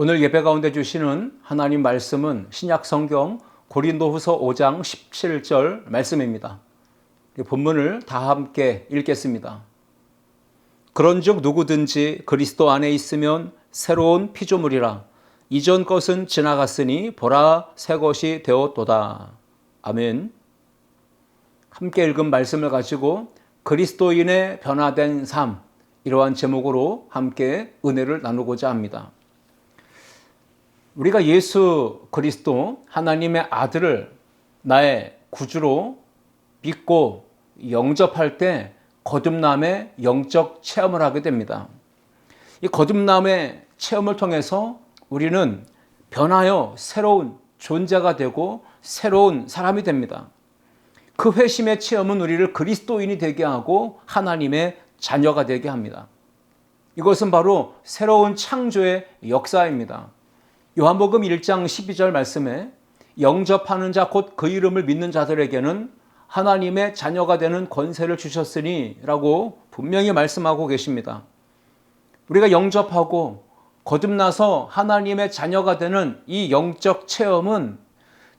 오늘 예배 가운데 주시는 하나님 말씀은 신약 성경 고린도후서 5장 17절 말씀입니다. 본문을 다 함께 읽겠습니다. 그런즉 누구든지 그리스도 안에 있으면 새로운 피조물이라. 이전 것은 지나갔으니 보라 새 것이 되었도다. 아멘. 함께 읽은 말씀을 가지고 그리스도인의 변화된 삶, 이러한 제목으로 함께 은혜를 나누고자 합니다. 우리가 예수 그리스도 하나님의 아들을 나의 구주로 믿고 영접할 때 거듭남의 영적 체험을 하게 됩니다. 이 거듭남의 체험을 통해서 우리는 변하여 새로운 존재가 되고 새로운 사람이 됩니다. 그 회심의 체험은 우리를 그리스도인이 되게 하고 하나님의 자녀가 되게 합니다. 이것은 바로 새로운 창조의 역사입니다. 요한복음 1장 12절 말씀에 영접하는 자 곧 그 이름을 믿는 자들에게는 하나님의 자녀가 되는 권세를 주셨으니 라고 분명히 말씀하고 계십니다. 우리가 영접하고 거듭나서 하나님의 자녀가 되는 이 영적 체험은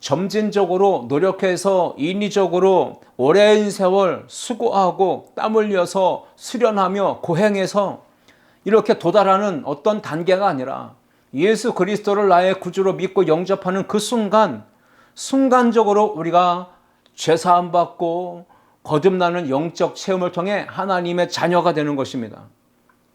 점진적으로 노력해서 인위적으로 오랜 세월 수고하고 땀 흘려서 수련하며 고행해서 이렇게 도달하는 어떤 단계가 아니라 예수 그리스도를 나의 구주로 믿고 영접하는 그 순간적으로 우리가 죄사함 받고 거듭나는 영적 체험을 통해 하나님의 자녀가 되는 것입니다.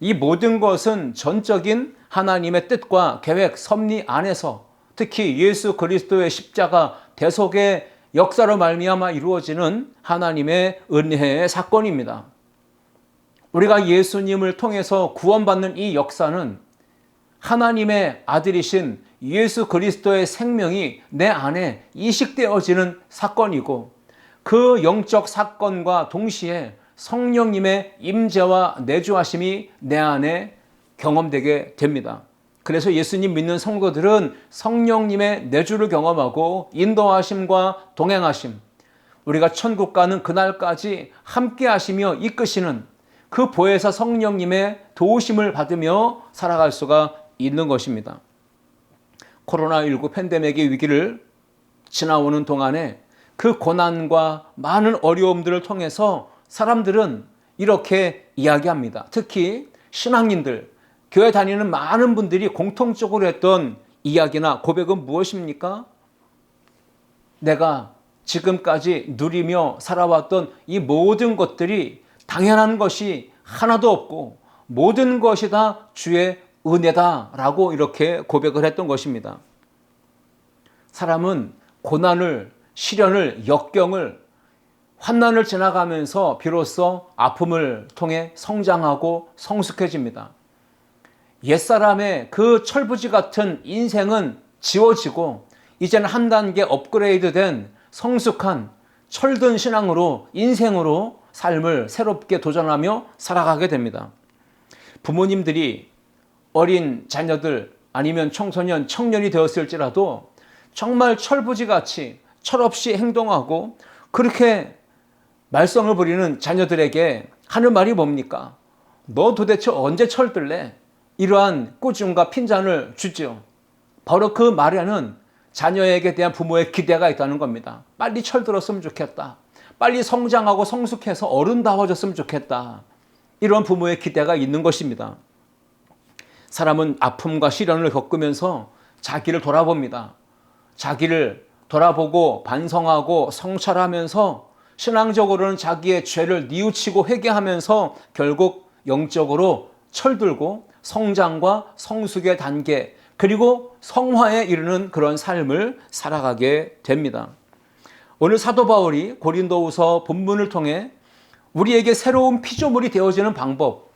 이 모든 것은 전적인 하나님의 뜻과 계획, 섭리 안에서 특히 예수 그리스도의 십자가 대속의 역사로 말미암아 이루어지는 하나님의 은혜의 사건입니다. 우리가 예수님을 통해서 구원받는 이 역사는 하나님의 아들이신 예수 그리스도의 생명이 내 안에 이식되어지는 사건이고 그 영적 사건과 동시에 성령님의 임재와 내주하심이 내 안에 경험되게 됩니다. 그래서 예수님 믿는 성도들은 성령님의 내주를 경험하고 인도하심과 동행하심, 우리가 천국 가는 그날까지 함께 하시며 이끄시는 그 보혜사 성령님의 도우심을 받으며 살아갈 수가 있는 것입니다. 코로나19 팬데믹의 위기를 지나오는 동안에 그 고난과 많은 어려움들을 통해서 사람들은 이렇게 이야기합니다. 특히 신앙인들, 교회 다니는 많은 분들이 공통적으로 했던 이야기나 고백은 무엇입니까? 내가 지금까지 누리며 살아왔던 이 모든 것들이 당연한 것이 하나도 없고 모든 것이 다 주의 은혜다라고 이렇게 고백을 했던 것입니다. 사람은 고난을, 시련을, 역경을, 환난을 지나가면서 비로소 아픔을 통해 성장하고 성숙해집니다. 옛사람의 그 철부지 같은 인생은 지워지고 이제는 한 단계 업그레이드된 성숙한 철든 신앙으로 인생으로 삶을 새롭게 도전하며 살아가게 됩니다. 부모님들이 어린 자녀들 아니면 청소년, 청년이 되었을지라도 정말 철부지같이 철없이 행동하고 그렇게 말썽을 부리는 자녀들에게 하는 말이 뭡니까? 너 도대체 언제 철들래? 이러한 꾸중과 핀잔을 주죠. 바로 그 말에는 자녀에게 대한 부모의 기대가 있다는 겁니다. 빨리 철들었으면 좋겠다. 빨리 성장하고 성숙해서 어른다워졌으면 좋겠다. 이런 부모의 기대가 있는 것입니다. 사람은 아픔과 시련을 겪으면서 자기를 돌아봅니다. 자기를 돌아보고 반성하고 성찰하면서 신앙적으로는 자기의 죄를 뉘우치고 회개하면서 결국 영적으로 철들고 성장과 성숙의 단계, 그리고 성화에 이르는 그런 삶을 살아가게 됩니다. 오늘 사도 바울이 고린도후서 본문을 통해 우리에게 새로운 피조물이 되어지는 방법,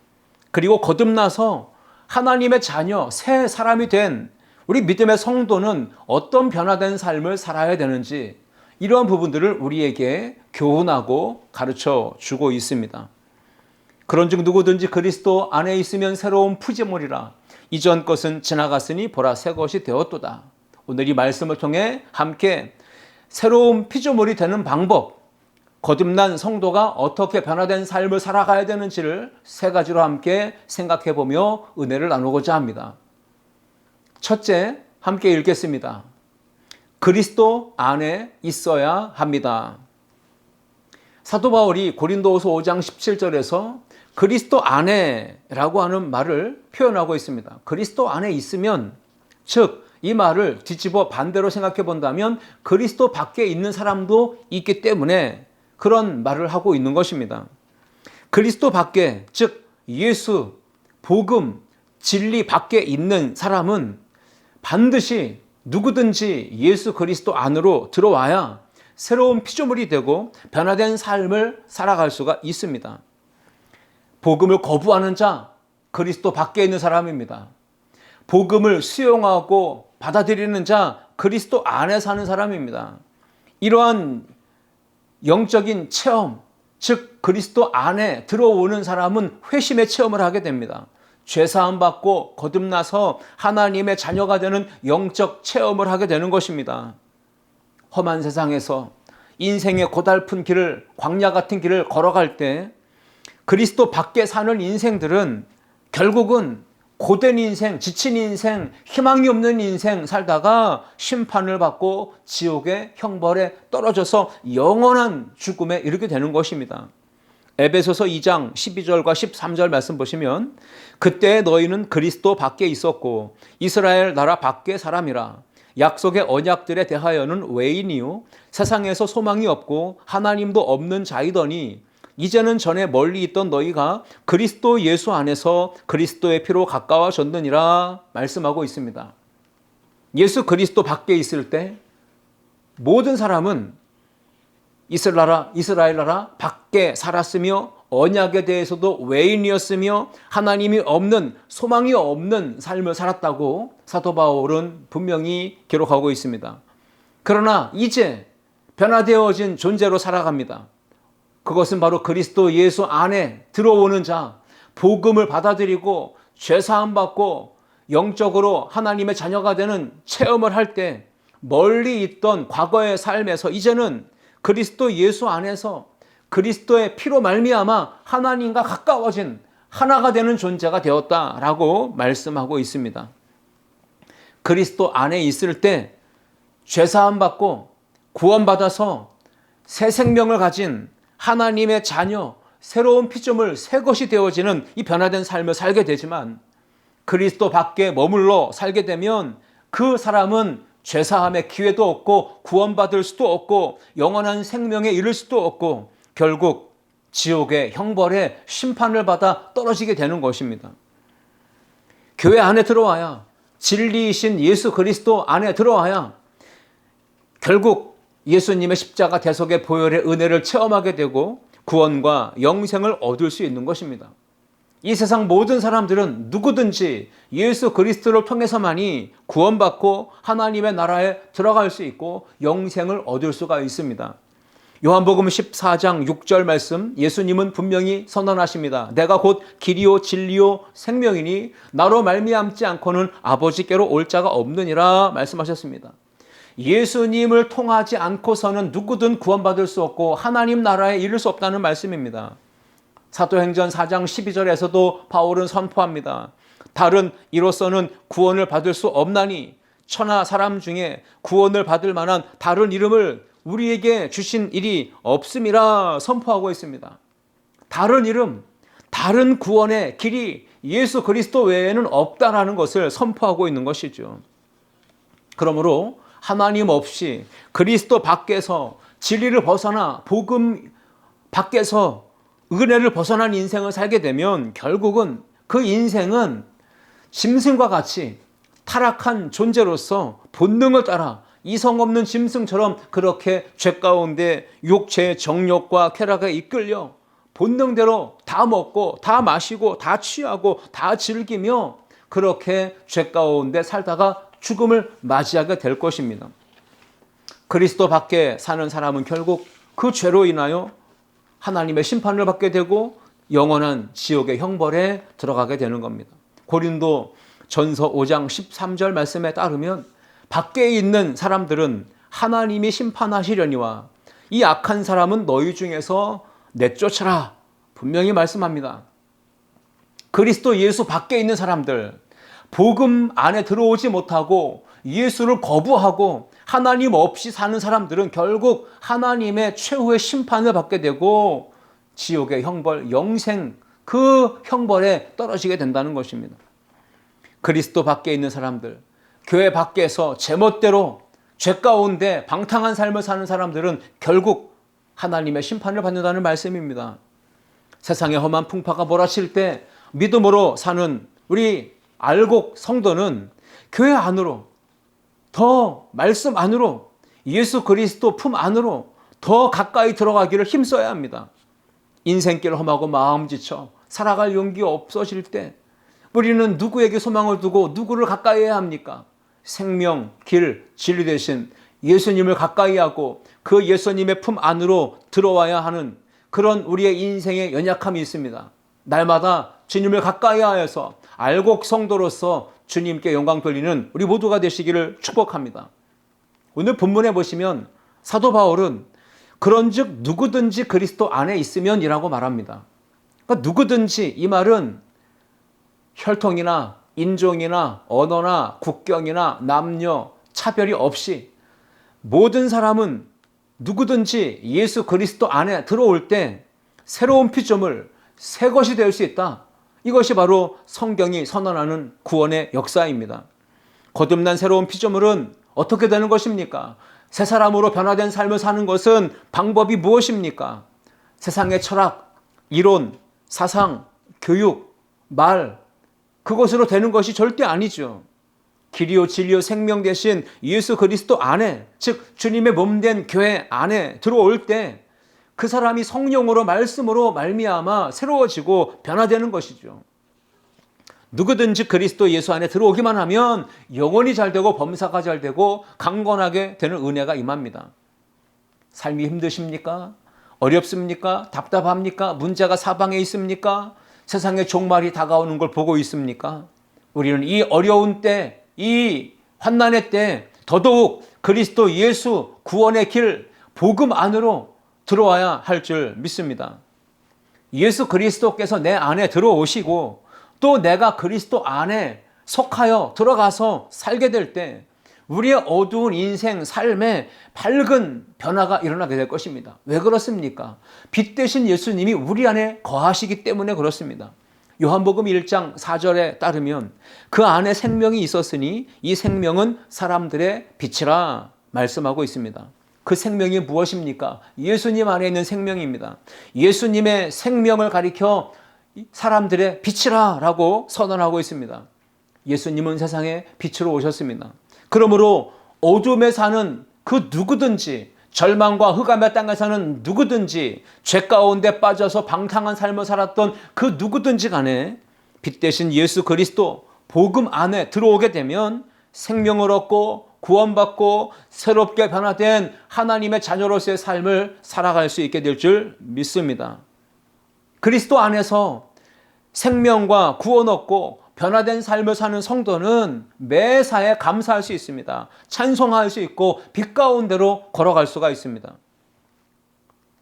그리고 거듭나서 하나님의 자녀, 새 사람이 된 우리 믿음의 성도는 어떤 변화된 삶을 살아야 되는지, 이러한 부분들을 우리에게 교훈하고 가르쳐 주고 있습니다. 그런즉 누구든지 그리스도 안에 있으면 새로운 피조물이라. 이전 것은 지나갔으니 보라 새 것이 되었도다. 오늘 이 말씀을 통해 함께 새로운 피조물이 되는 방법, 거듭난 성도가 어떻게 변화된 삶을 살아가야 되는지를 세 가지로 함께 생각해 보며 은혜를 나누고자 합니다. 첫째, 함께 읽겠습니다. 그리스도 안에 있어야 합니다. 사도 바울이 고린도후서 5장 17절에서 그리스도 안에라고 하는 말을 표현하고 있습니다. 그리스도 안에 있으면, 즉 이 말을 뒤집어 반대로 생각해 본다면 그리스도 밖에 있는 사람도 있기 때문에 그런 말을 하고 있는 것입니다. 그리스도 밖에, 즉 예수, 복음, 진리 밖에 있는 사람은 반드시 누구든지 예수 그리스도 안으로 들어와야 새로운 피조물이 되고 변화된 삶을 살아갈 수가 있습니다. 복음을 거부하는 자, 그리스도 밖에 있는 사람입니다. 복음을 수용하고 받아들이는 자, 그리스도 안에 사는 사람입니다. 이러한 영적인 체험, 즉 그리스도 안에 들어오는 사람은 회심의 체험을 하게 됩니다. 죄사함 받고 거듭나서 하나님의 자녀가 되는 영적 체험을 하게 되는 것입니다. 험한 세상에서 인생의 고달픈 길을, 광야 같은 길을 걸어갈 때 그리스도 밖에 사는 인생들은 결국은 고된 인생, 지친 인생, 희망이 없는 인생 살다가 심판을 받고 지옥의 형벌에 떨어져서 영원한 죽음에 이르게 되는 것입니다. 에베소서 2장 12절과 13절 말씀 보시면 그때 너희는 그리스도 밖에 있었고 이스라엘 나라 밖의 사람이라. 약속의 언약들에 대하여는 외인이요 세상에서 소망이 없고 하나님도 없는 자이더니 이제는 전에 멀리 있던 너희가 그리스도 예수 안에서 그리스도의 피로 가까워졌느니라 말씀하고 있습니다. 예수 그리스도 밖에 있을 때 모든 사람은 이스라엘 나라 밖에 살았으며 언약에 대해서도 외인이었으며 하나님이 없는, 소망이 없는 삶을 살았다고 사도 바울은 분명히 기록하고 있습니다. 그러나 이제 변화되어진 존재로 살아갑니다. 그것은 바로 그리스도 예수 안에 들어오는 자, 복음을 받아들이고 죄사함 받고 영적으로 하나님의 자녀가 되는 체험을 할 때 멀리 있던 과거의 삶에서 이제는 그리스도 예수 안에서 그리스도의 피로 말미암아 하나님과 가까워진 하나가 되는 존재가 되었다라고 말씀하고 있습니다. 그리스도 안에 있을 때 죄사함 받고 구원받아서 새 생명을 가진 하나님의 자녀, 새로운 피조물, 새 것이 되어지는 이 변화된 삶을 살게 되지만 그리스도 밖에 머물러 살게 되면 그 사람은 죄사함의 기회도 없고 구원받을 수도 없고 영원한 생명에 이를 수도 없고 결국 지옥의 형벌에 심판을 받아 떨어지게 되는 것입니다. 교회 안에 들어와야, 진리이신 예수 그리스도 안에 들어와야 결국 예수님의 십자가 대속의 보혈의 은혜를 체험하게 되고 구원과 영생을 얻을 수 있는 것입니다. 이 세상 모든 사람들은 누구든지 예수 그리스도를 통해서만이 구원받고 하나님의 나라에 들어갈 수 있고 영생을 얻을 수가 있습니다. 요한복음 14장 6절 말씀, 예수님은 분명히 선언하십니다. 내가 곧 길이요 진리요 생명이니 나로 말미암지 않고는 아버지께로 올 자가 없느니라 말씀하셨습니다. 예수님을 통하지 않고서는 누구든 구원받을 수 없고 하나님 나라에 이를 수 없다는 말씀입니다. 사도행전 4장 12절에서도 바울은 선포합니다. 다른 이로서는 구원을 받을 수 없나니 천하 사람 중에 구원을 받을 만한 다른 이름을 우리에게 주신 일이 없음이라 선포하고 있습니다. 다른 이름, 다른 구원의 길이 예수 그리스도 외에는 없다라는 것을 선포하고 있는 것이죠. 그러므로 하나님 없이 그리스도 밖에서 진리를 벗어나 복음 밖에서 은혜를 벗어난 인생을 살게 되면 결국은 그 인생은 짐승과 같이 타락한 존재로서 본능을 따라 이성 없는 짐승처럼 그렇게 죄 가운데 육체의 정욕과 쾌락에 이끌려 본능대로 다 먹고 다 마시고 다 취하고 다 즐기며 그렇게 죄 가운데 살다가 죽음을 맞이하게 될 것입니다. 그리스도 밖에 사는 사람은 결국 그 죄로 인하여 하나님의 심판을 받게 되고 영원한 지옥의 형벌에 들어가게 되는 겁니다. 고린도 전서 5장 13절 말씀에 따르면 밖에 있는 사람들은 하나님이 심판하시려니와 이 악한 사람은 너희 중에서 내쫓으라 분명히 말씀합니다. 그리스도 예수 밖에 있는 사람들, 복음 안에 들어오지 못하고 예수를 거부하고 하나님 없이 사는 사람들은 결국 하나님의 최후의 심판을 받게 되고 지옥의 형벌, 영생 그 형벌에 떨어지게 된다는 것입니다. 그리스도 밖에 있는 사람들, 교회 밖에서 제멋대로 죄 가운데 방탕한 삶을 사는 사람들은 결국 하나님의 심판을 받는다는 말씀입니다. 세상의 험한 풍파가 몰아칠 때 믿음으로 사는 우리 알곡 성도는 교회 안으로 더 말씀 안으로 예수 그리스도 품 안으로 더 가까이 들어가기를 힘써야 합니다. 인생길 험하고 마음 지쳐 살아갈 용기가 없어질 때 우리는 누구에게 소망을 두고 누구를 가까이 해야 합니까? 생명, 길, 진리 되신 예수님을 가까이 하고 그 예수님의 품 안으로 들어와야 하는 그런 우리의 인생의 연약함이 있습니다. 날마다 주님을 가까이 하여서 알곡 성도로서 주님께 영광 돌리는 우리 모두가 되시기를 축복합니다. 오늘 본문에 보시면 사도 바울은 그런즉 누구든지 그리스도 안에 있으면이라고 말합니다. 그러니까 누구든지 이 말은 혈통이나 인종이나 언어나 국경이나 남녀 차별이 없이 모든 사람은 누구든지 예수 그리스도 안에 들어올 때 새로운 피조물, 새 것이 될 수 있다. 이것이 바로 성경이 선언하는 구원의 역사입니다. 거듭난 새로운 피조물은 어떻게 되는 것입니까? 새 사람으로 변화된 삶을 사는 것은 방법이 무엇입니까? 세상의 철학, 이론, 사상, 교육, 말, 그것으로 되는 것이 절대 아니죠. 길이요 진리요 생명 되신 예수 그리스도 안에, 즉 주님의 몸된 교회 안에 들어올 때 그 사람이 성령으로 말씀으로 말미암아 새로워지고 변화되는 것이죠. 누구든지 그리스도 예수 안에 들어오기만 하면 영혼이 잘 되고 범사가 잘 되고 강건하게 되는 은혜가 임합니다. 삶이 힘드십니까? 어렵습니까? 답답합니까? 문제가 사방에 있습니까? 세상의 종말이 다가오는 걸 보고 있습니까? 우리는 이 어려운 때, 이 환난의 때 더더욱 그리스도 예수 구원의 길, 복음 안으로 들어와야 할 줄 믿습니다. 예수 그리스도께서 내 안에 들어오시고 또 내가 그리스도 안에 속하여 들어가서 살게 될 때 우리의 어두운 인생, 삶에 밝은 변화가 일어나게 될 것입니다. 왜 그렇습니까? 빛 되신 예수님이 우리 안에 거하시기 때문에 그렇습니다. 요한복음 1장 4절에 따르면 그 안에 생명이 있었으니 이 생명은 사람들의 빛이라 말씀하고 있습니다. 그 생명이 무엇입니까? 예수님 안에 있는 생명입니다. 예수님의 생명을 가리켜 사람들의 빛이라 라고 선언하고 있습니다. 예수님은 세상에 빛으로 오셨습니다. 그러므로 어둠에 사는 그 누구든지, 절망과 흑암의 땅에 사는 누구든지, 죄 가운데 빠져서 방탕한 삶을 살았던 그 누구든지 간에 빛 대신 예수 그리스도 복음 안에 들어오게 되면 생명을 얻고 구원받고 새롭게 변화된 하나님의 자녀로서의 삶을 살아갈 수 있게 될 줄 믿습니다. 그리스도 안에서 생명과 구원 얻고 변화된 삶을 사는 성도는 매사에 감사할 수 있습니다. 찬송할 수 있고 빛 가운데로 걸어갈 수가 있습니다.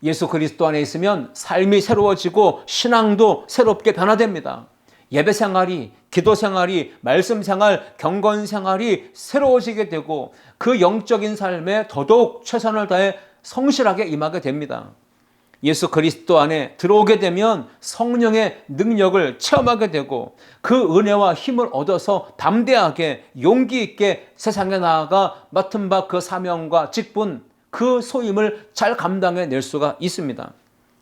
예수 그리스도 안에 있으면 삶이 새로워지고 신앙도 새롭게 변화됩니다. 예배 생활이, 기도 생활이, 말씀 생활, 경건 생활이 새로워지게 되고 그 영적인 삶에 더더욱 최선을 다해 성실하게 임하게 됩니다. 예수 그리스도 안에 들어오게 되면 성령의 능력을 체험하게 되고 그 은혜와 힘을 얻어서 담대하게 용기 있게 세상에 나아가 맡은 바 그 사명과 직분, 그 소임을 잘 감당해 낼 수가 있습니다.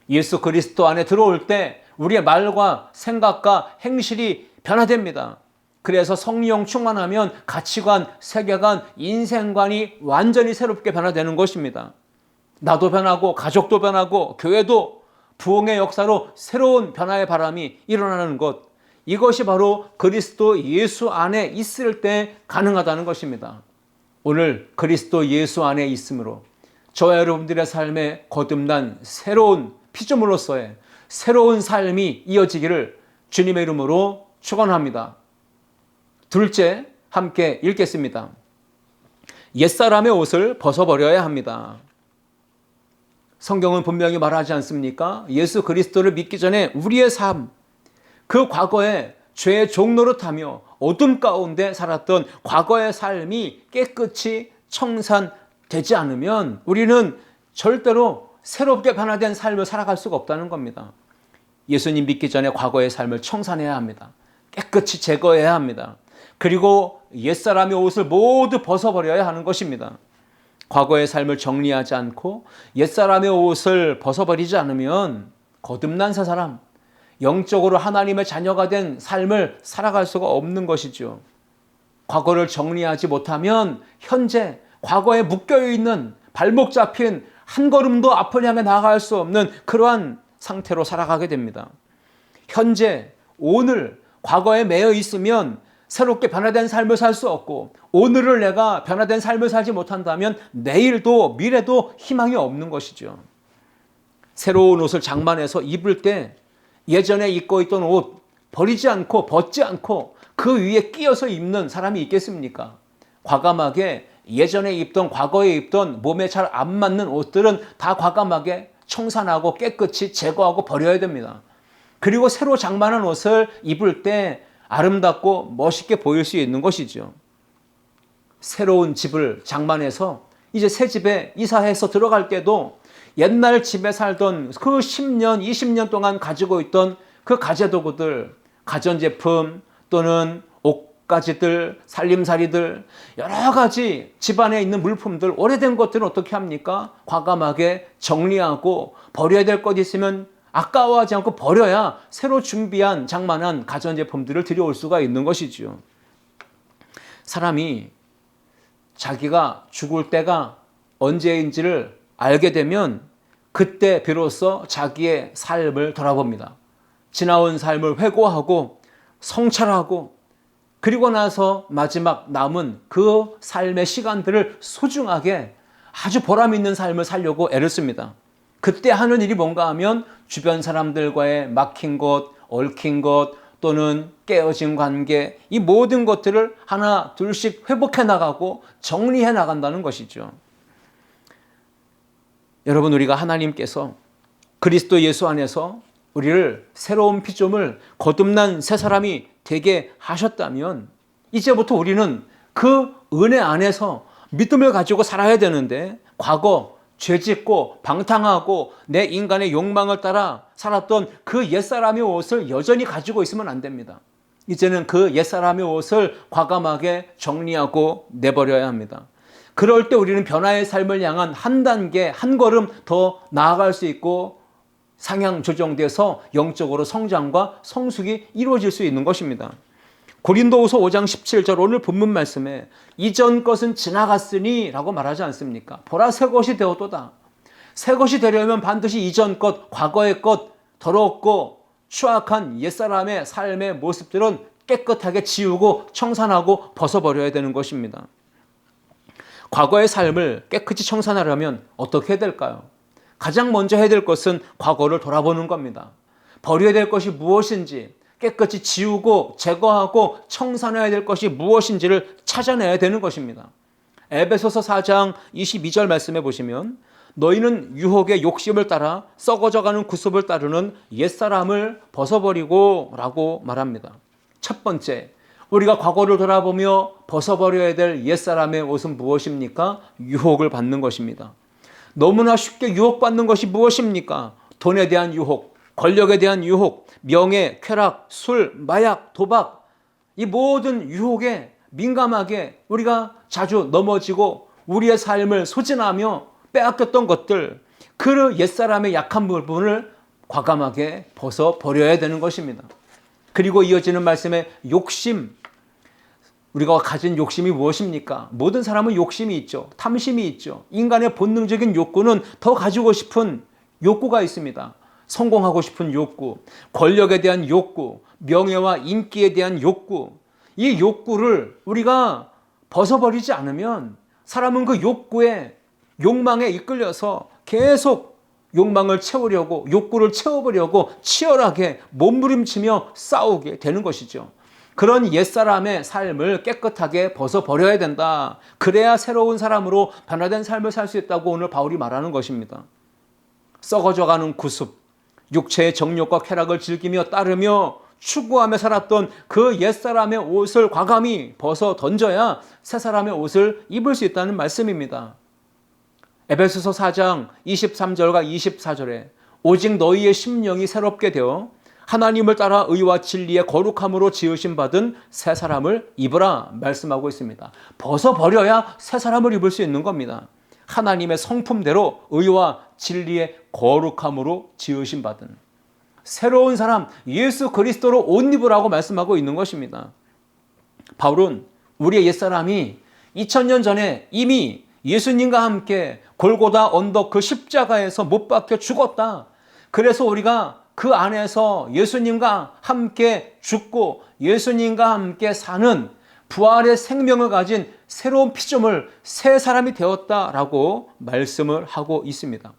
예수 그리스도 안에 들어올 때 우리의 말과 생각과 행실이 변화됩니다. 그래서 성령 충만하면 가치관, 세계관, 인생관이 완전히 새롭게 변화되는 것입니다. 나도 변하고 가족도 변하고 교회도 부흥의 역사로 새로운 변화의 바람이 일어나는 것, 이것이 바로 그리스도 예수 안에 있을 때 가능하다는 것입니다. 오늘 그리스도 예수 안에 있으므로 저와 여러분들의 삶에 거듭난 새로운 피조물로서의 새로운 삶이 이어지기를 주님의 이름으로 축원합니다. 둘째, 함께 읽겠습니다. 옛사람의 옷을 벗어버려야 합니다. 성경은 분명히 말하지 않습니까? 예수 그리스도를 믿기 전에 우리의 삶, 그 과거에 죄의 종노릇하며 어둠 가운데 살았던 과거의 삶이 깨끗이 청산되지 않으면 우리는 절대로 새롭게 변화된 삶을 살아갈 수가 없다는 겁니다. 예수님 믿기 전에 과거의 삶을 청산해야 합니다. 깨끗이 제거해야 합니다. 그리고 옛사람의 옷을 모두 벗어버려야 하는 것입니다. 과거의 삶을 정리하지 않고 옛사람의 옷을 벗어버리지 않으면 거듭난 새 사람, 영적으로 하나님의 자녀가 된 삶을 살아갈 수가 없는 것이죠. 과거를 정리하지 못하면 현재 과거에 묶여있는 발목 잡힌 한 걸음도 앞을 향해 나아갈 수 없는 그러한 상태로 살아가게 됩니다. 현재, 오늘, 과거에 매여 있으면 새롭게 변화된 삶을 살 수 없고 오늘을 내가 변화된 삶을 살지 못한다면 내일도 미래도 희망이 없는 것이죠. 새로운 옷을 장만해서 입을 때 예전에 입고 있던 옷 버리지 않고 벗지 않고 그 위에 끼어서 입는 사람이 있겠습니까? 과감하게 예전에 입던 과거에 입던 몸에 잘 안 맞는 옷들은 다 과감하게 청산하고 깨끗이 제거하고 버려야 됩니다. 그리고 새로 장만한 옷을 입을 때 아름답고 멋있게 보일 수 있는 것이죠. 새로운 집을 장만해서 이제 새 집에 이사해서 들어갈 때도 옛날 집에 살던 그 10년, 20년 동안 가지고 있던 그 가재도구들, 가전제품 또는 옷가지들, 살림살이들, 여러 가지 집안에 있는 물품들, 오래된 것들은 어떻게 합니까? 과감하게 정리하고 버려야 될 것 있으면 아까워하지 않고 버려야 새로 준비한 장만한 가전제품들을 들여올 수가 있는 것이죠. 사람이 자기가 죽을 때가 언제인지를 알게 되면 그때 비로소 자기의 삶을 돌아봅니다. 지나온 삶을 회고하고 성찰하고 그리고 나서 마지막 남은 그 삶의 시간들을 소중하게 아주 보람 있는 삶을 살려고 애를 씁니다. 그때 하는 일이 뭔가 하면 주변 사람들과의 막힌 것, 얽힌 것 또는 깨어진 관계, 이 모든 것들을 하나 둘씩 회복해 나가고 정리해 나간다는 것이죠. 여러분, 우리가 하나님께서 그리스도 예수 안에서 우리를 새로운 피조물, 거듭난 새 사람이 되게 하셨다면 이제부터 우리는 그 은혜 안에서 믿음을 가지고 살아야 되는데 과거 죄짓고 방탕하고 내 인간의 욕망을 따라 살았던 그 옛사람의 옷을 여전히 가지고 있으면 안 됩니다. 이제는 그 옛사람의 옷을 과감하게 정리하고 내버려야 합니다. 그럴 때 우리는 변화의 삶을 향한 한 단계, 한 걸음 더 나아갈 수 있고 상향 조정돼서 영적으로 성장과 성숙이 이루어질 수 있는 것입니다. 고린도후서 5장 17절 오늘 본문 말씀에 이전 것은 지나갔으니 라고 말하지 않습니까? 보라 새 것이 되었도다. 새 것이 되려면 반드시 이전 것, 과거의 것, 더럽고 추악한 옛사람의 삶의 모습들은 깨끗하게 지우고 청산하고 벗어버려야 되는 것입니다. 과거의 삶을 깨끗이 청산하려면 어떻게 해야 될까요? 가장 먼저 해야 될 것은 과거를 돌아보는 겁니다. 버려야 될 것이 무엇인지 깨끗이 지우고 제거하고 청산해야 될 것이 무엇인지를 찾아내야 되는 것입니다. 에베소서 4장 22절 말씀해 보시면 너희는 유혹의 욕심을 따라 썩어져가는 구습을 따르는 옛사람을 벗어버리고 라고 말합니다. 첫 번째, 우리가 과거를 돌아보며 벗어버려야 될 옛사람의 옷은 무엇입니까? 유혹을 받는 것입니다. 너무나 쉽게 유혹받는 것이 무엇입니까? 돈에 대한 유혹, 권력에 대한 유혹, 명예, 쾌락, 술, 마약, 도박, 이 모든 유혹에 민감하게 우리가 자주 넘어지고 우리의 삶을 소진하며 빼앗겼던 것들, 그 옛사람의 약한 부분을 과감하게 벗어버려야 되는 것입니다. 그리고 이어지는 말씀에 욕심, 우리가 가진 욕심이 무엇입니까? 모든 사람은 욕심이 있죠. 탐심이 있죠. 인간의 본능적인 욕구는 더 가지고 싶은 욕구가 있습니다. 성공하고 싶은 욕구, 권력에 대한 욕구, 명예와 인기에 대한 욕구. 이 욕구를 우리가 벗어버리지 않으면 사람은 그 욕구에, 욕망에 이끌려서 계속 욕망을 채우려고, 욕구를 채워보려고 치열하게 몸부림치며 싸우게 되는 것이죠. 그런 옛사람의 삶을 깨끗하게 벗어버려야 된다. 그래야 새로운 사람으로 변화된 삶을 살 수 있다고 오늘 바울이 말하는 것입니다. 썩어져가는 구습, 육체의 정욕과 쾌락을 즐기며 따르며 추구하며 살았던 그 옛사람의 옷을 과감히 벗어 던져야 새사람의 옷을 입을 수 있다는 말씀입니다. 에베소서 4장 23절과 24절에 오직 너희의 심령이 새롭게 되어 하나님을 따라 의와 진리의 거룩함으로 지으신 받은 새 사람을 입으라 말씀하고 있습니다. 벗어버려야 새 사람을 입을 수 있는 겁니다. 하나님의 성품대로 의와 진리의 거룩함으로 지으신 받은 새로운 사람 예수 그리스도로 옷 입으라고 말씀하고 있는 것입니다. 바울은 우리의 옛사람이 2000년 전에 이미 예수님과 함께 골고다 언덕 그 십자가에서 못 박혀 죽었다. 그래서 우리가 그 안에서 예수님과 함께 죽고 예수님과 함께 사는 부활의 생명을 가진 새로운 피조물, 새 사람이 되었다라고 말씀을 하고 있습니다.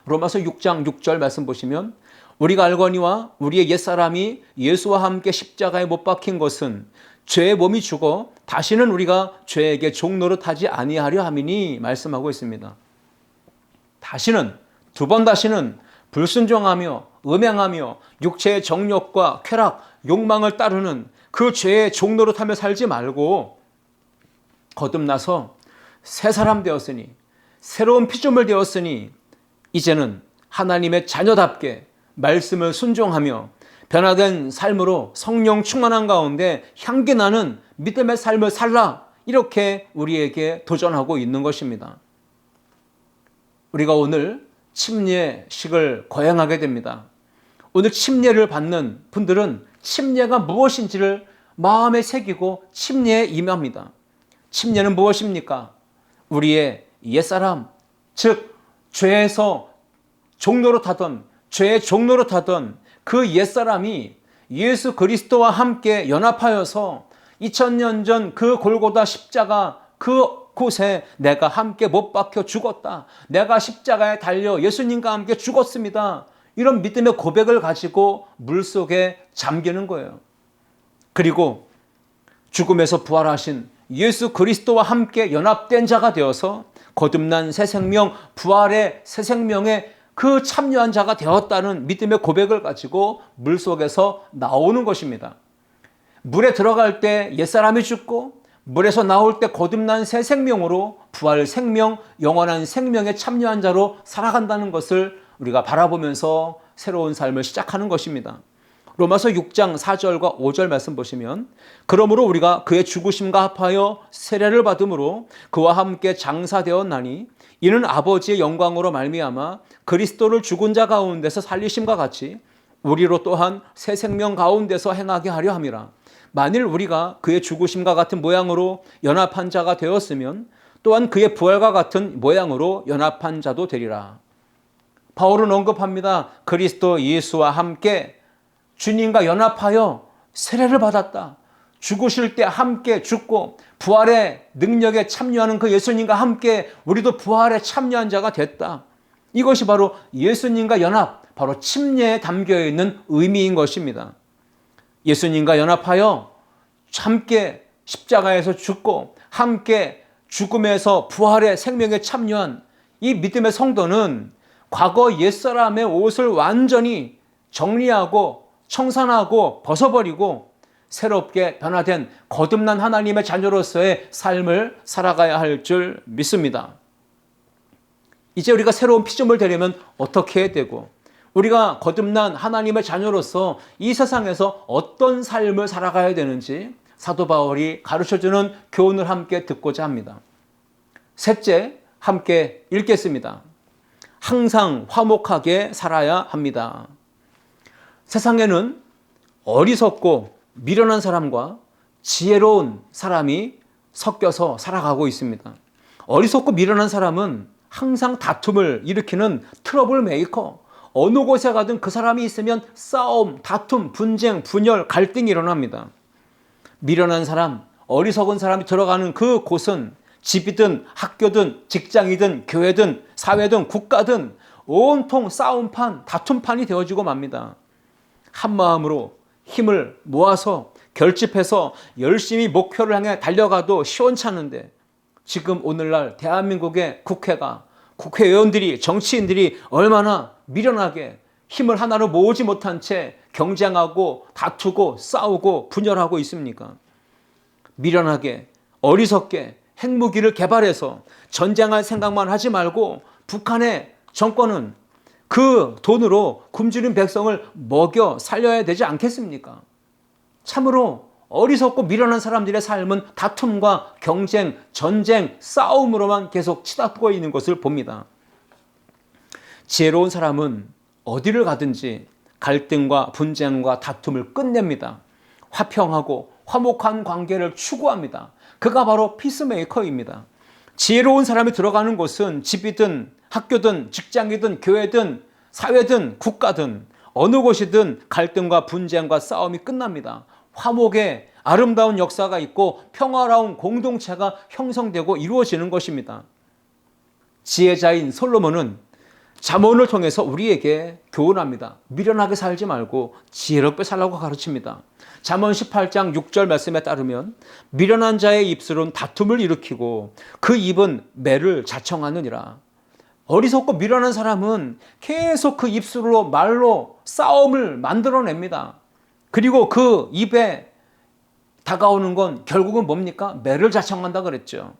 로마서 6장 6절 말씀 보시면 우리가 알거니와 우리의 옛사람이 예수와 함께 십자가에 못 박힌 것은 죄의 몸이 죽어 다시는 우리가 죄에게 종노릇하지 아니하려 함이니 말씀하고 있습니다. 다시는, 두 번 다시는 불순종하며 음행하며 육체의 정욕과 쾌락, 욕망을 따르는 그 죄의 종노릇하며 살지 말고 거듭나서 새 사람 되었으니, 새로운 피조물 되었으니 이제는 하나님의 자녀답게 말씀을 순종하며 변화된 삶으로 성령 충만한 가운데 향기나는 믿음의 삶을 살라, 이렇게 우리에게 도전하고 있는 것입니다. 우리가 오늘 침례식을 거행하게 됩니다. 오늘 침례를 받는 분들은 침례가 무엇인지를 마음에 새기고 침례에 임합니다. 침례는 무엇입니까? 우리의 옛사람, 즉 죄에서 종노릇하던, 죄의 종노릇하던 그 옛사람이 예수 그리스도와 함께 연합하여서 2000년 전 그 골고다 십자가 그 곳에 내가 함께 못 박혀 죽었다. 내가 십자가에 달려 예수님과 함께 죽었습니다. 이런 믿음의 고백을 가지고 물속에 잠기는 거예요. 그리고 죽음에서 부활하신 예수 그리스도와 함께 연합된 자가 되어서 거듭난 새 생명, 부활의 새 생명에 그 참여한 자가 되었다는 믿음의 고백을 가지고 물속에서 나오는 것입니다. 물에 들어갈 때 옛사람이 죽고 물에서 나올 때 거듭난 새 생명으로 부활 생명, 영원한 생명에 참여한 자로 살아간다는 것을 우리가 바라보면서 새로운 삶을 시작하는 것입니다. 로마서 6장 4절과 5절 말씀 보시면 그러므로 우리가 그의 죽으심과 합하여 세례를 받음으로 그와 함께 장사되었나니 이는 아버지의 영광으로 말미암아 그리스도를 죽은 자 가운데서 살리심과 같이 우리로 또한 새 생명 가운데서 행하게 하려 함이라. 만일 우리가 그의 죽으심과 같은 모양으로 연합한 자가 되었으면 또한 그의 부활과 같은 모양으로 연합한 자도 되리라. 바울은 언급합니다. 그리스도 예수와 함께 주님과 연합하여 세례를 받았다. 죽으실 때 함께 죽고 부활의 능력에 참여하는 그 예수님과 함께 우리도 부활에 참여한 자가 됐다. 이것이 바로 예수님과 연합, 바로 침례에 담겨있는 의미인 것입니다. 예수님과 연합하여 함께 십자가에서 죽고 함께 죽음에서 부활의 생명에 참여한 이 믿음의 성도는 과거 옛사람의 옷을 완전히 정리하고 청산하고 벗어버리고 새롭게 변화된 거듭난 하나님의 자녀로서의 삶을 살아가야 할 줄 믿습니다. 이제 우리가 새로운 피조물 되려면 어떻게 해야 되고 우리가 거듭난 하나님의 자녀로서 이 세상에서 어떤 삶을 살아가야 되는지 사도 바울이 가르쳐주는 교훈을 함께 듣고자 합니다. 셋째, 함께 읽겠습니다. 항상 화목하게 살아야 합니다. 세상에는 어리석고 미련한 사람과 지혜로운 사람이 섞여서 살아가고 있습니다. 어리석고 미련한 사람은 항상 다툼을 일으키는 트러블 메이커, 어느 곳에 가든 그 사람이 있으면 싸움, 다툼, 분쟁, 분열, 갈등이 일어납니다. 미련한 사람, 어리석은 사람이 들어가는 그 곳은 집이든 학교든 직장이든 교회든 사회든 국가든 온통 싸움판, 다툼판이 되어지고 맙니다. 한 마음으로 힘을 모아서 결집해서 열심히 목표를 향해 달려가도 시원찮은데 지금 오늘날 대한민국의 국회가 국회의원들이 정치인들이 얼마나 미련하게 힘을 하나로 모으지 못한 채 경쟁하고 다투고 싸우고 분열하고 있습니까? 미련하게 어리석게 핵무기를 개발해서 전쟁할 생각만 하지 말고 북한의 정권은 그 돈으로 굶주린 백성을 먹여 살려야 되지 않겠습니까? 참으로 어리석고 미련한 사람들의 삶은 다툼과 경쟁, 전쟁, 싸움으로만 계속 치닫고 있는 것을 봅니다. 지혜로운 사람은 어디를 가든지 갈등과 분쟁과 다툼을 끝냅니다. 화평하고 화목한 관계를 추구합니다. 그가 바로 피스메이커입니다. 지혜로운 사람이 들어가는 곳은 집이든 학교든 직장이든 교회든 사회든 국가든 어느 곳이든 갈등과 분쟁과 싸움이 끝납니다. 화목의 아름다운 역사가 있고 평화로운 공동체가 형성되고 이루어지는 것입니다. 지혜자인 솔로몬은 잠언을 통해서 우리에게 교훈합니다. 미련하게 살지 말고 지혜롭게 살라고 가르칩니다. 잠언 18장 6절 말씀에 따르면 미련한 자의 입술은 다툼을 일으키고 그 입은 매를 자청하느니라. 어리석고 미련한 사람은 계속 그 입술로 말로 싸움을 만들어냅니다. 그리고 그 입에 다가오는 건 결국은 뭡니까? 매를 자청한다 그랬죠.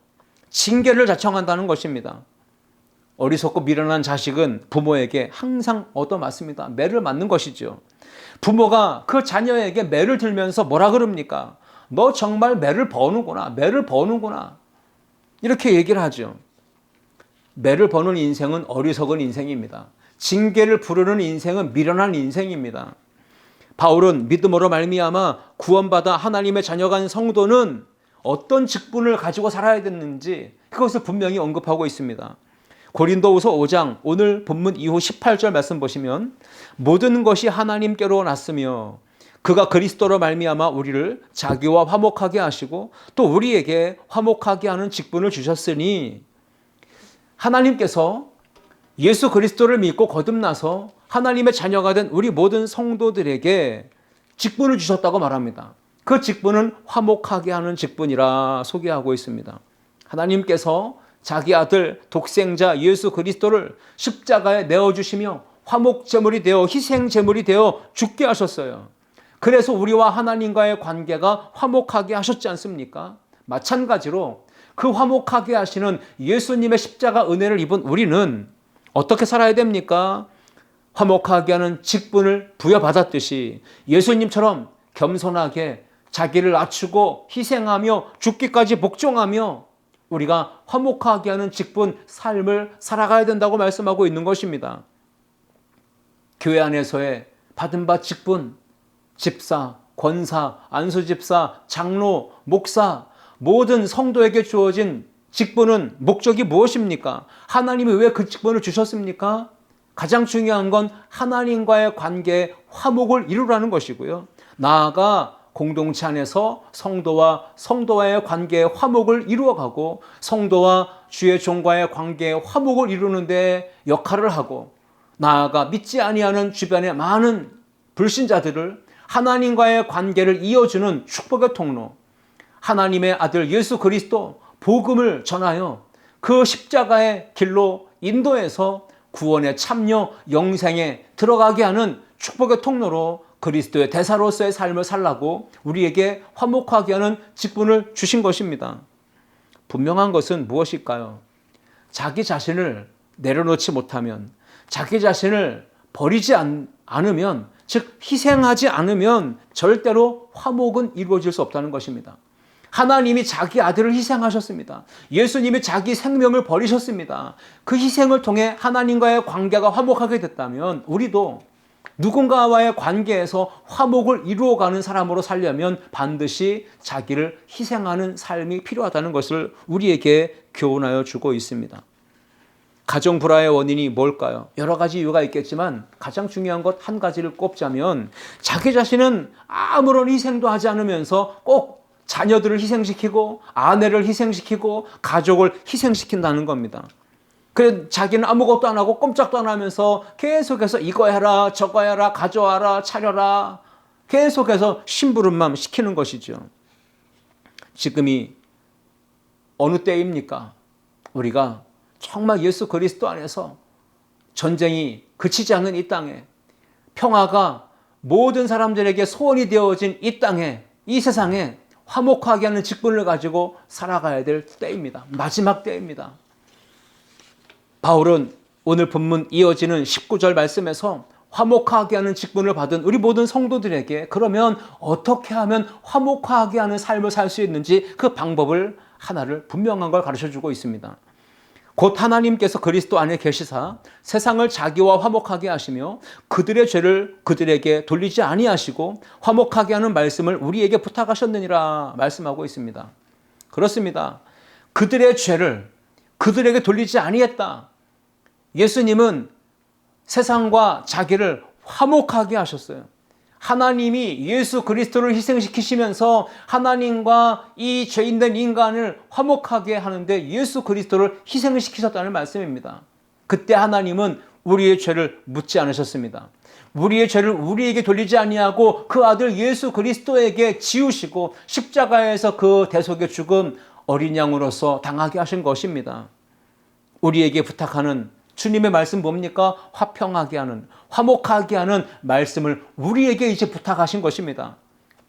징계를 자청한다는 것입니다. 어리석고 미련한 자식은 부모에게 항상 얻어맞습니다. 매를 맞는 것이죠. 부모가 그 자녀에게 매를 들면서 뭐라 그럽니까? 너 정말 매를 버는구나. 매를 버는구나. 이렇게 얘기를 하죠. 매를 버는 인생은 어리석은 인생입니다. 징계를 부르는 인생은 미련한 인생입니다. 바울은 믿음으로 말미암아 구원받아 하나님의 자녀가 성도는 어떤 직분을 가지고 살아야 되는지 그것을 분명히 언급하고 있습니다. 고린도후서 5장 오늘 본문 이후 18절 말씀 보시면 모든 것이 하나님께로 났으며 그가 그리스도로 말미암아 우리를 자기와 화목하게 하시고 또 우리에게 화목하게 하는 직분을 주셨으니 하나님께서 예수 그리스도를 믿고 거듭나서 하나님의 자녀가 된 우리 모든 성도들에게 직분을 주셨다고 말합니다. 그 직분은 화목하게 하는 직분이라 소개하고 있습니다. 하나님께서 자기 아들 독생자 예수 그리스도를 십자가에 내어주시며 화목제물이 되어 희생제물이 되어 죽게 하셨어요. 그래서 우리와 하나님과의 관계가 화목하게 하셨지 않습니까? 마찬가지로 그 화목하게 하시는 예수님의 십자가 은혜를 입은 우리는 어떻게 살아야 됩니까? 화목하게 하는 직분을 부여받았듯이 예수님처럼 겸손하게 자기를 낮추고 희생하며 죽기까지 복종하며 우리가 화목하게 하는 직분, 삶을 살아가야 된다고 말씀하고 있는 것입니다. 교회 안에서의 받은 바 직분, 집사, 권사, 안수집사, 장로, 목사, 모든 성도에게 주어진 직분은 목적이 무엇입니까? 하나님이 왜 그 직분을 주셨습니까? 가장 중요한 건 하나님과의 관계에 화목을 이루라는 것이고요. 나아가 공동체 안에서 성도와의 관계에 화목을 이루어가고 성도와 주의 종과의 관계에 화목을 이루는 데 역할을 하고 나아가 믿지 아니하는 주변의 많은 불신자들을 하나님과의 관계를 이어주는 축복의 통로, 하나님의 아들 예수 그리스도 복음을 전하여 그 십자가의 길로 인도해서 구원의 참여, 영생에 들어가게 하는 축복의 통로로 그리스도의 대사로서의 삶을 살라고 우리에게 화목하게 하는 직분을 주신 것입니다. 분명한 것은 무엇일까요? 자기 자신을 내려놓지 못하면, 자기 자신을 버리지 않으면, 즉 희생하지 않으면 절대로 화목은 이루어질 수 없다는 것입니다. 하나님이 자기 아들을 희생하셨습니다. 예수님이 자기 생명을 버리셨습니다. 그 희생을 통해 하나님과의 관계가 화목하게 됐다면 우리도 누군가와의 관계에서 화목을 이루어가는 사람으로 살려면 반드시 자기를 희생하는 삶이 필요하다는 것을 우리에게 교훈하여 주고 있습니다. 가정 불화의 원인이 뭘까요? 여러 가지 이유가 있겠지만 가장 중요한 것 한 가지를 꼽자면 자기 자신은 아무런 희생도 하지 않으면서 꼭 자녀들을 희생시키고 아내를 희생시키고 가족을 희생시킨다는 겁니다. 그래 자기는 아무것도 안 하고 꼼짝도 안 하면서 계속해서 이거 해라 저거 해라 가져와라 차려라 계속해서 심부름만 시키는 것이죠. 지금이 어느 때입니까? 우리가 정말 예수 그리스도 안에서 전쟁이 그치지 않는 이 땅에 평화가 모든 사람들에게 소원이 되어진 이 땅에 이 세상에 화목하게 하는 직분을 가지고 살아가야 될 때입니다. 마지막 때입니다. 바울은 오늘 본문 이어지는 19절 말씀에서 화목하게 하는 직분을 받은 우리 모든 성도들에게 그러면 어떻게 하면 화목하게 하는 삶을 살 수 있는지 그 방법을 하나를 분명한 걸 가르쳐주고 있습니다. 곧 하나님께서 그리스도 안에 계시사 세상을 자기와 화목하게 하시며 그들의 죄를 그들에게 돌리지 아니하시고 화목하게 하는 말씀을 우리에게 부탁하셨느니라 말씀하고 있습니다. 그렇습니다. 그들의 죄를 그들에게 돌리지 아니했다. 예수님은 세상과 자기를 화목하게 하셨어요. 하나님이 예수 그리스도를 희생시키시면서 하나님과 이 죄인된 인간을 화목하게 하는데 예수 그리스도를 희생시키셨다는 말씀입니다. 그때 하나님은 우리의 죄를 묻지 않으셨습니다. 우리의 죄를 우리에게 돌리지 아니하고 그 아들 예수 그리스도에게 지우시고 십자가에서 그 대속의 죽음 어린 양으로서 당하게 하신 것입니다. 우리에게 부탁하는 주님의 말씀 뭡니까? 화평하게 하는, 화목하게 하는 말씀을 우리에게 이제 부탁하신 것입니다.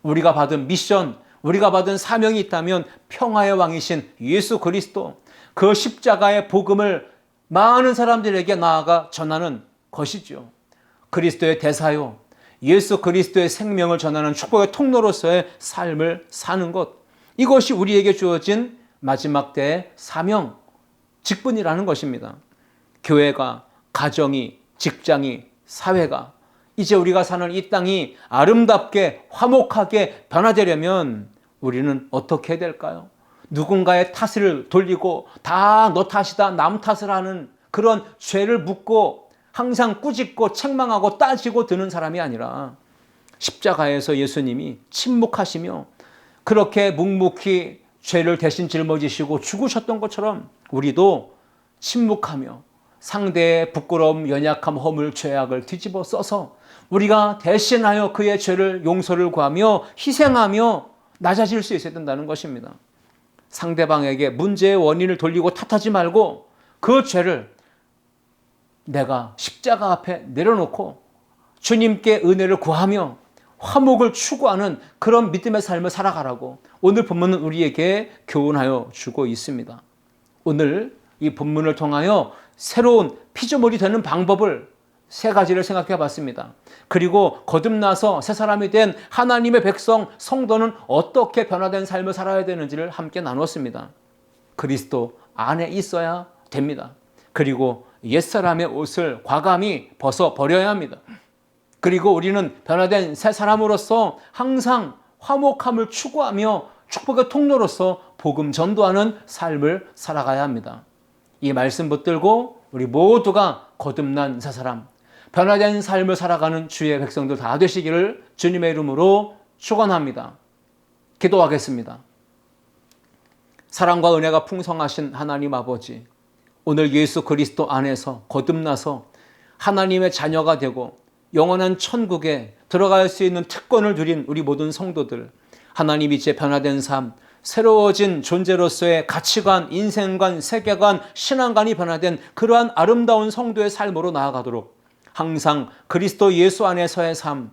우리가 받은 미션, 우리가 받은 사명이 있다면 평화의 왕이신 예수 그리스도, 그 십자가의 복음을 많은 사람들에게 나아가 전하는 것이죠. 그리스도의 대사요, 예수 그리스도의 생명을 전하는 축복의 통로로서의 삶을 사는 것, 이것이 우리에게 주어진 마지막 때의 사명, 직분이라는 것입니다. 교회가, 가정이, 직장이, 사회가 이제 우리가 사는 이 땅이 아름답게 화목하게 변화되려면 우리는 어떻게 해야 될까요? 누군가의 탓을 돌리고 다 너 탓이다 남 탓을 하는 그런 죄를 묻고 항상 꾸짖고 책망하고 따지고 드는 사람이 아니라 십자가에서 예수님이 침묵하시며 그렇게 묵묵히 죄를 대신 짊어지시고 죽으셨던 것처럼 우리도 침묵하며 상대의 부끄러움, 연약함, 허물, 죄악을 뒤집어 써서 우리가 대신하여 그의 죄를 용서를 구하며 희생하며 낮아질 수 있어야 된다는 것입니다. 상대방에게 문제의 원인을 돌리고 탓하지 말고 그 죄를 내가 십자가 앞에 내려놓고 주님께 은혜를 구하며 화목을 추구하는 그런 믿음의 삶을 살아가라고 오늘 본문은 우리에게 교훈하여 주고 있습니다. 오늘 이 본문을 통하여 새로운 피조물이 되는 방법을 세 가지를 생각해 봤습니다. 그리고 거듭나서 새 사람이 된 하나님의 백성, 성도는 어떻게 변화된 삶을 살아야 되는지를 함께 나눴습니다. 그리스도 안에 있어야 됩니다. 그리고 옛사람의 옷을 과감히 벗어버려야 합니다. 그리고 우리는 변화된 새 사람으로서 항상 화목함을 추구하며 축복의 통로로서 복음 전도하는 삶을 살아가야 합니다. 이 말씀 붙들고 우리 모두가 거듭난 새 사람, 변화된 삶을 살아가는 주의 백성들 다 되시기를 주님의 이름으로 축원합니다. 기도하겠습니다. 사랑과 은혜가 풍성하신 하나님 아버지, 오늘 예수 그리스도 안에서 거듭나서 하나님의 자녀가 되고 영원한 천국에 들어갈 수 있는 특권을 누린 우리 모든 성도들, 하나님 이제 변화된 삶, 새로워진 존재로서의 가치관, 인생관, 세계관, 신앙관이 변화된 그러한 아름다운 성도의 삶으로 나아가도록 항상 그리스도 예수 안에서의 삶,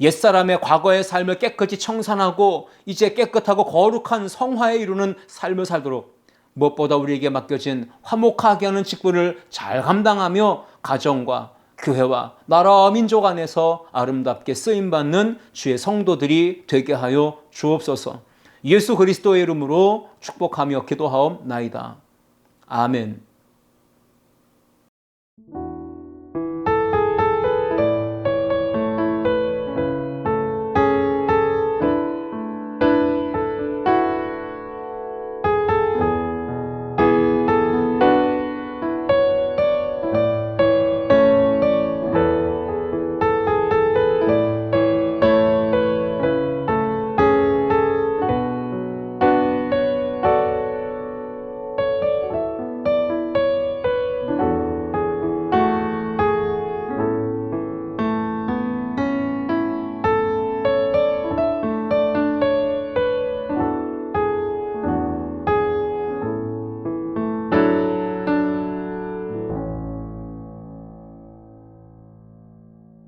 옛사람의 과거의 삶을 깨끗이 청산하고 이제 깨끗하고 거룩한 성화에 이루는 삶을 살도록 무엇보다 우리에게 맡겨진 화목하게 하는 직분을 잘 감당하며 가정과 교회와 나라와 민족 안에서 아름답게 쓰임받는 주의 성도들이 되게 하여 주옵소서. 예수 그리스도의 이름으로 축복하며 기도하옵나이다. 아멘.